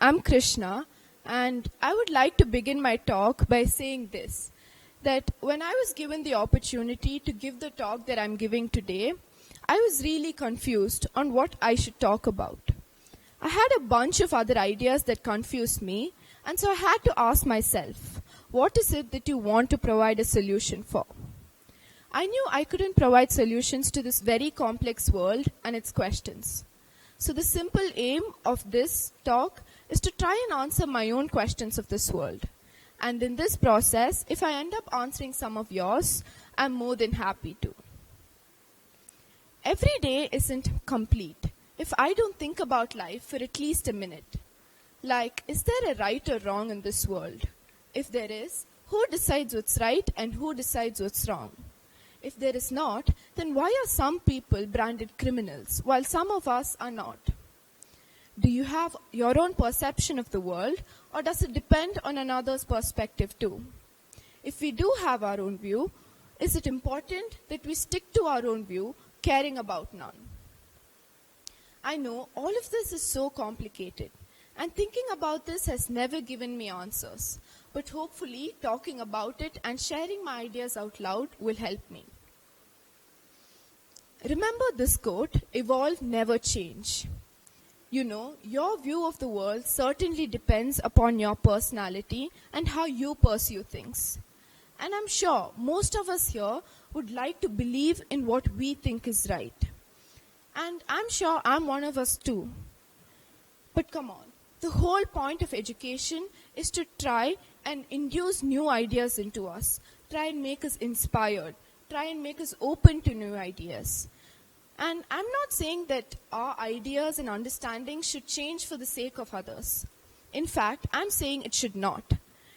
I'm Krishna, and I would like to begin my talk by saying this, that when I was given the opportunity to give the talk that I'm giving today, I was really confused on what I should talk about. I had a bunch of other ideas that confused me, and so I had to ask myself, what is it that you want to provide a solution for? I knew I couldn't provide solutions to this very complex world and its questions. So the simple aim of this talk is to try and answer my own questions of this world. And in this process, if I end up answering some of yours, I'm more than happy to. Every day isn't complete if I don't think about life for at least a minute. Like, is there a right or wrong in this world? If there is, who decides what's right and who decides what's wrong? If there is not, then why are some people branded criminals while some of us are not? Do you have your own perception of the world, or does it depend on another's perspective too? If we do have our own view, is it important that we stick to our own view, caring about none? I know all of this is so complicated, and thinking about this has never given me answers. But hopefully, talking about it and sharing my ideas out loud will help me. Remember this quote, evolve, never change. You know, your view of the world certainly depends upon your personality and how you pursue things. And I'm sure most of us here would like to believe in what we think is right. And I'm sure I'm one of us too. But come on, the whole point of education is to try and induce new ideas into us, try and make us inspired, try and make us open to new ideas. And I'm not saying that our ideas and understanding should change for the sake of others. In fact, I'm saying it should not.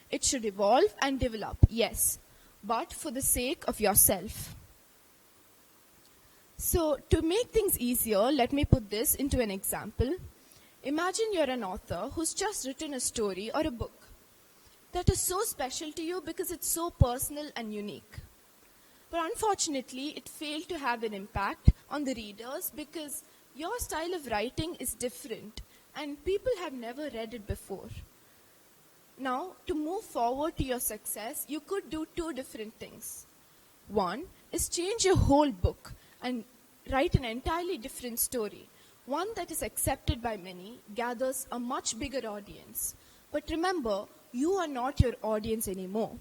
It should evolve and develop, yes, but for the sake of yourself. So to make things easier, let me put this into an example. Imagine you're an author who's just written a story or a book that is so special to you because it's so personal and unique. But unfortunately, it failed to have an impact on the readers because your style of writing is different and people have never read it before. Now, to move forward to your success, you could do two different things. One is change your whole book and write an entirely different story. One that is accepted by many, gathers a much bigger audience. But remember, you are not your audience anymore.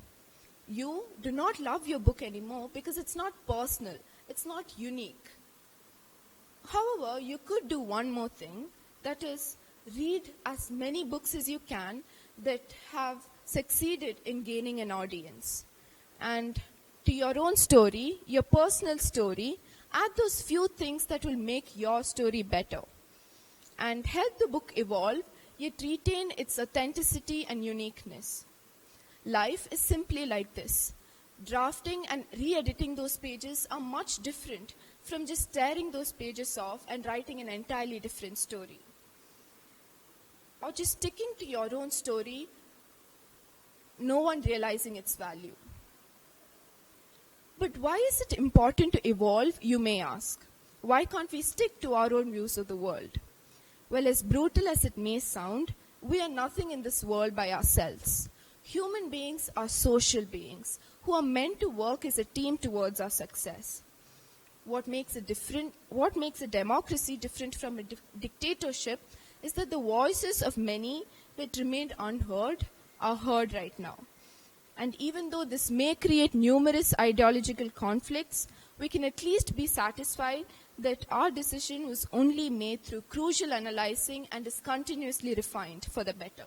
You do not love your book anymore because it's not personal, it's not unique. However, you could do one more thing, that is, read as many books as you can that have succeeded in gaining an audience. And to your own story, your personal story, add those few things that will make your story better and help the book evolve, yet retain its authenticity and uniqueness. Life is simply like this. Drafting and re-editing those pages are much different from just tearing those pages off and writing an entirely different story. Or just sticking to your own story, no one realizing its value. But why is it important to evolve, you may ask? Why can't we stick to our own views of the world? Well, as brutal as it may sound, we are nothing in this world by ourselves. Human beings are social beings who are meant to work as a team towards our success. What makes a democracy different from a dictatorship is that the voices of many that remained unheard are heard right now. And even though this may create numerous ideological conflicts, we can at least be satisfied that our decision was only made through crucial analyzing and is continuously refined for the better.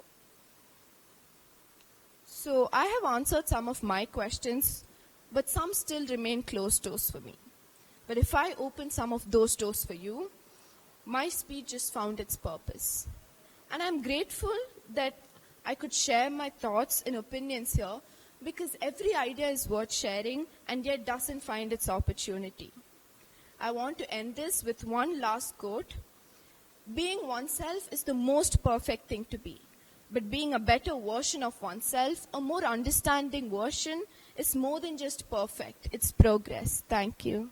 So I have answered some of my questions, but some still remain closed doors for me. But if I open some of those doors for you, my speech just found its purpose. And I'm grateful that I could share my thoughts and opinions here because every idea is worth sharing and yet doesn't find its opportunity. I want to end this with one last quote. Being oneself is the most perfect thing to be. But being a better version of oneself, a more understanding version, is more than just perfect. It's progress. Thank you.